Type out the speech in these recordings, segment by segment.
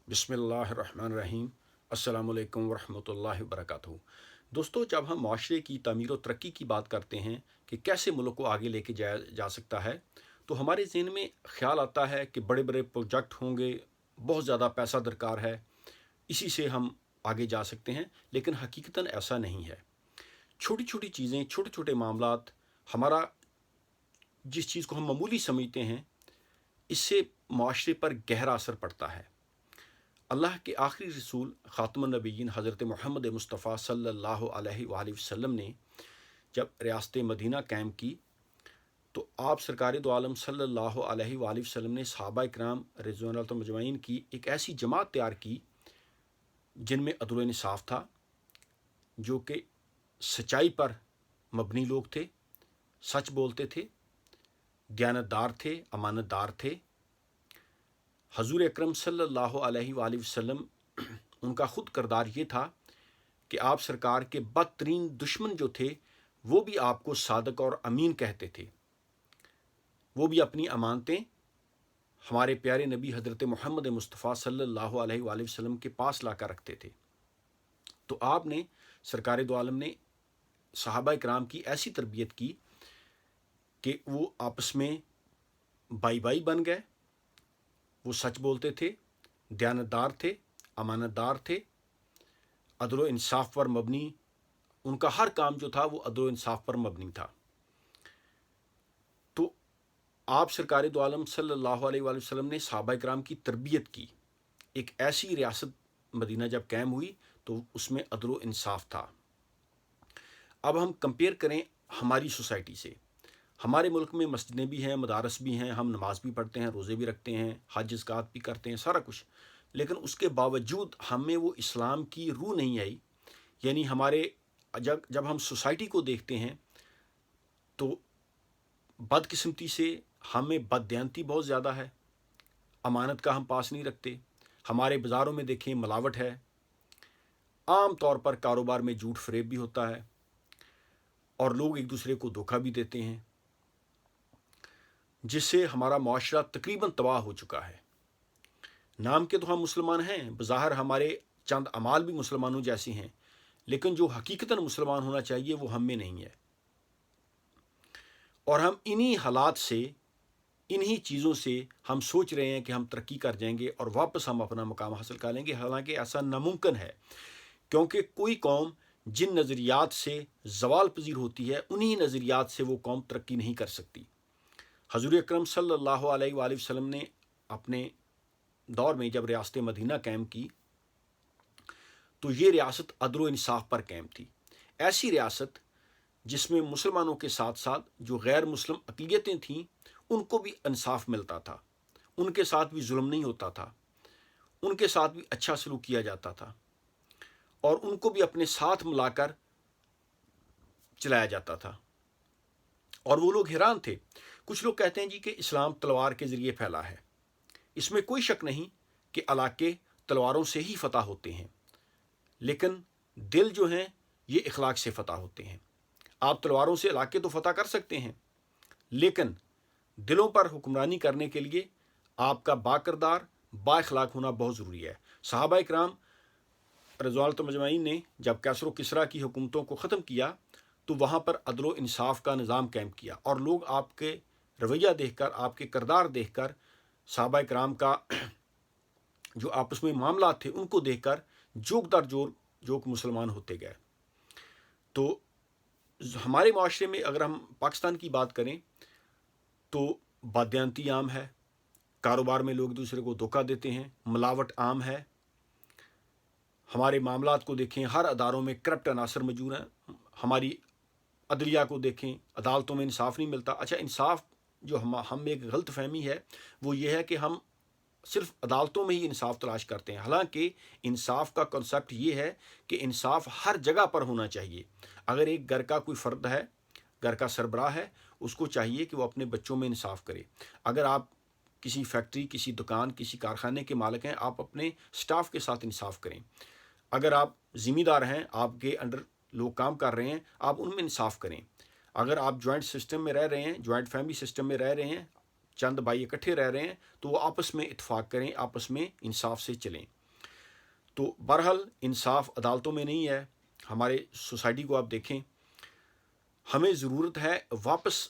बिस्मिल्लाहिर्रहमानिर्रहीम। अस्सलाम वालेकुम वरहमतुल्लाहि वबरकातुहू। दोस्तों, जब हम माशरे की तमीर व तरक्की की बात करते हैं कि कैसे मुल्क को आगे लेके जाया जा सकता है, तो हमारे ज़हन में ख्याल आता है कि बड़े बड़े प्रोजेक्ट होंगे, बहुत ज़्यादा पैसा दरकार है, इसी से हम आगे जा सकते हैं। लेकिन हकीकतन ऐसा नहीं है। छोटी छोटी चीज़ें, छोटे छोटे मामलात, हमारा जिस चीज़ को हम मामूली समझते हैं, इससे माशरे पर गहरा असर पड़ता है। अल्लाह के आखिरी रसूल ख़ातमुन नबीयीन हज़रत मोहम्मद मुस्तफ़ा सल्लल्लाहु अलैहि वसल्लम ने जब रियासत मदीना कायम की, तो आप सरकार दो आलम सल्लल्लाहु अलैहि वसल्लम ने सहाबा इकराम रिज़वानुल्लाह मजमईन की एक ऐसी जमात तैयार की जिनमें अदल व इंसाफ था, जो कि सच्चाई पर मबनी लोग थे, सच बोलते थे, दयानतदार थे, अमानतदार थे। हजूर अकरम सल्लल्लाहु अलैहि वसल्लम उनका ख़ुद किरदार ये था कि आप सरकार के बदतरीन दुश्मन जो थे, वो भी आपको सादक और अमीन कहते थे। वो भी अपनी अमानतें हमारे प्यारे नबी हज़रत मोहम्मद मुस्तफ़ा सल्लल्लाहु अलैहि वसल्लम के पास ला कर रखते थे। तो आपने सरकार दो आलम ने सहाबा इकराम की ऐसी तरबियत की कि वो आपस में भाई भाई बन गए। वो सच बोलते थे, दयानतदार थे, अमानतदार थे, अदल व इंसाफ पर मबनी, उनका हर काम जो था वो अदल व इंसाफ पर मबनी था। तो आप सरकार दो आलम सल्लल्लाहु अलैहि वसल्लम ने सहाबा इकराम की तरबियत की। एक ऐसी रियासत मदीना जब कायम हुई तो उसमें अदल व इंसाफ था। अब हम कंपेयर करें हमारी सोसाइटी से। हमारे मुल्क में मस्जिदें भी हैं, मदारस भी हैं, हम नमाज भी पढ़ते हैं, रोज़े भी रखते हैं, हज ज़कात भी करते हैं, सारा कुछ। लेकिन उसके बावजूद हमें वो इस्लाम की रूह नहीं आई। यानी हमारे जब जब हम सोसाइटी को देखते हैं तो बदकिस्मती से हमें बददयानती बहुत ज़्यादा है, अमानत का हम पास नहीं रखते। हमारे बाज़ारों में देखें मिलावट है, आम तौर पर कारोबार में झूठ फरेब भी होता है और लोग एक दूसरे को धोखा भी देते हैं, जिससे हमारा माशरा तकरीबन तबाह हो चुका है। नाम के तो हम मुसलमान हैं, बज़ाहिर हमारे चंद अमाल भी मुसलमानों जैसे हैं, लेकिन जो हकीकतन मुसलमान होना चाहिए वो हम में नहीं है। और हम इन्हीं हालात से, इन्हीं चीज़ों से हम सोच रहे हैं कि हम तरक्की कर जाएंगे और वापस हम अपना मुकाम हासिल कर लेंगे। हालांकि ऐसा नामुमकिन है, क्योंकि कोई कौम जिन नज़रियात से ज़वाल पजीर होती है, उन्हीं नज़रियात से वो कौम तरक्की नहीं कर सकती। हज़ूर अकरम सल्लल्लाहु अलैहि वसल्लम ने अपने दौर में जब रियासत मदीना कायम की, तो ये रियासत अदल व इंसाफ पर कायम थी। ऐसी रियासत जिसमें मुसलमानों के साथ साथ जो गैर मुस्लिम अक़लियतें थीं, उनको भी इंसाफ मिलता था, उनके साथ भी जुल्म नहीं होता था, उनके साथ भी अच्छा सलूक किया जाता था और उनको भी अपने साथ मिलाकर चलाया जाता था। और वो लोग हैरान थे। कुछ लोग कहते हैं जी कि इस्लाम तलवार के ज़रिए फैला है। इसमें कोई शक नहीं कि इलाके तलवारों से ही फ़तह होते हैं, लेकिन दिल जो हैं ये इखलाक से फ़तह होते हैं। आप तलवारों से इलाके तो फ़तह कर सकते हैं, लेकिन दिलों पर हुक्मरानी करने के लिए आपका बाकिरदार, बाइखलाक होना बहुत ज़रूरी है। सहाबा इकराम रिज़वानुल्लाह मजमईन ने जब कैसर व किस्रा की हुकूमतों को ख़त्म किया, तो वहाँ पर अदल व इंसाफ का निज़ाम कायम किया और लोग आपके रवैया देखकर, आपके किरदार देखकर, सहाबा इकराम का जो आपस में मामला थे उनको देखकर जोक दर जोक मुसलमान होते गए। तो हमारे माशरे में अगर हम पाकिस्तान की बात करें तो बददयानती आम है, कारोबार में लोग एक दूसरे को धोखा देते हैं, मिलावट आम है। हमारे मामलात को देखें, हर अदारों में करप्ट अनासर मौजूद हैं। हमारी अदलिया को देखें, अदालतों में इंसाफ नहीं मिलता। अच्छा, इंसाफ जो हम एक गलत फहमी है वो ये है कि हम सिर्फ अदालतों में ही इंसाफ तलाश करते हैं। हालांकि इंसाफ का कॉन्सेप्ट ये है कि इंसाफ हर जगह पर होना चाहिए। अगर एक घर का कोई फ़र्द है, घर का सरबराह है, उसको चाहिए कि वो अपने बच्चों में इंसाफ करे। अगर आप किसी फैक्ट्री, किसी दुकान, किसी कारखाने के मालिक हैं, आप अपने स्टाफ के साथ इंसाफ करें। अगर आप ज़िम्मेदार हैं, आपके अंडर लोग काम कर रहे हैं, आप उनमें इंसाफ करें। अगर आप जॉइंट सिस्टम में रह रहे हैं, जॉइंट फैमिली सिस्टम में रह रहे हैं, چند بھائی اکٹھے رہ رہے ہیں تو وہ آپس میں اتفاق کریں، آپس میں انصاف سے چلیں۔ تو بہرحال انصاف عدالتوں میں نہیں ہے، ہمارے سوسائٹی کو آپ دیکھیں، ہمیں ضرورت ہے واپس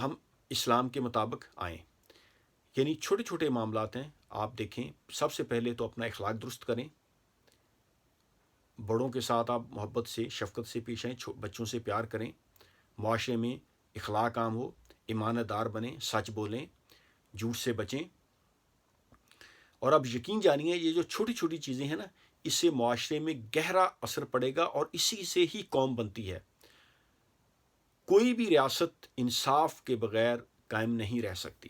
ہم اسلام کے مطابق آئیں۔ یعنی چھوٹے چھوٹے معاملات ہیں، آپ دیکھیں، سب سے پہلے تو اپنا اخلاق درست کریں، بڑوں کے ساتھ آپ محبت سے شفقت سے پیش آئیں، بچوں سے پیار کریں، معاشرے میں اخلاق عام ہو، ایمانت دار بنیں، سچ بولیں، جھوٹ سے بچیں۔ اور اب یقین جانیے یہ جو چھوٹی چھوٹی چیزیں ہیں نا، اس سے معاشرے میں گہرا اثر پڑے گا اور اسی سے ہی قوم بنتی ہے۔ کوئی بھی ریاست انصاف کے بغیر قائم نہیں رہ سکتی۔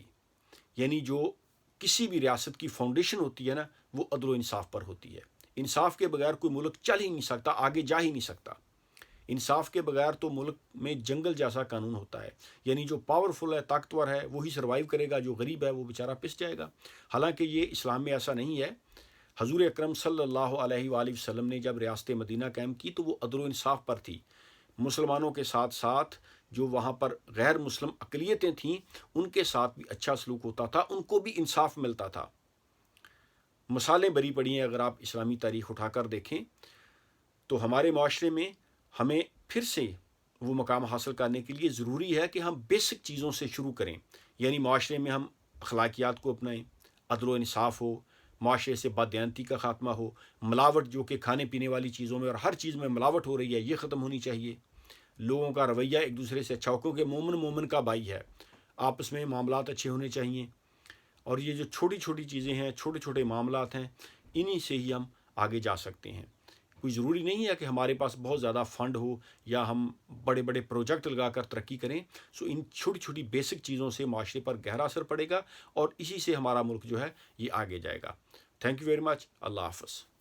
یعنی جو کسی بھی ریاست کی فاؤنڈیشن ہوتی ہے نا، وہ عدل و انصاف پر ہوتی ہے۔ انصاف کے بغیر کوئی ملک چل ہی نہیں سکتا، آگے جا ہی نہیں سکتا۔ انصاف کے بغیر تو ملک میں جنگل جیسا قانون ہوتا ہے، یعنی جو پاورفل ہے، طاقتور ہے، وہی سروائیو کرے گا، جو غریب ہے وہ بیچارہ پس جائے گا۔ حالانکہ یہ اسلام میں ایسا نہیں ہے۔ حضور اکرم صلی اللہ علیہ وآلہ وسلم نے جب ریاست مدینہ قائم کی تو وہ عدل و انصاف پر تھی۔ مسلمانوں کے ساتھ ساتھ جو وہاں پر غیر مسلم اقلیتیں تھیں ان کے ساتھ بھی اچھا سلوک ہوتا تھا، ان کو بھی انصاف ملتا تھا۔ مثالیں بری پڑی ہیں، اگر آپ اسلامی تاریخ اٹھا کر دیکھیں تو ہمارے معاشرے میں ہمیں پھر سے وہ مقام حاصل کرنے کے لیے ضروری ہے کہ ہم بیسک چیزوں سے شروع کریں۔ یعنی معاشرے میں ہم اخلاقیات کو اپنائیں، عدل و انصاف ہو، معاشرے سے بددیانتی کا خاتمہ ہو، ملاوٹ جو کہ کھانے پینے والی چیزوں میں اور ہر چیز میں ملاوٹ ہو رہی ہے یہ ختم ہونی چاہیے۔ لوگوں کا رویہ ایک دوسرے سے اچھا ہو، کیونکہ مومن مومن کا بھائی ہے، آپس میں معاملات اچھے ہونے چاہیے۔ اور یہ جو چھوٹی چھوٹی چیزیں ہیں، چھوٹے چھوٹے معاملات ہیں، انہی سے ہی ہم آگے جا سکتے ہیں۔ کوئی ضروری نہیں ہے کہ ہمارے پاس بہت زیادہ فنڈ ہو یا ہم بڑے بڑے پروجیکٹ لگا کر ترقی کریں۔ ان چھوٹی چھوٹی بیسک چیزوں سے معاشرے پر گہرا اثر پڑے گا اور اسی سے ہمارا ملک جو ہے یہ آگے جائے گا۔ Thank you very much. اللہ حافظ۔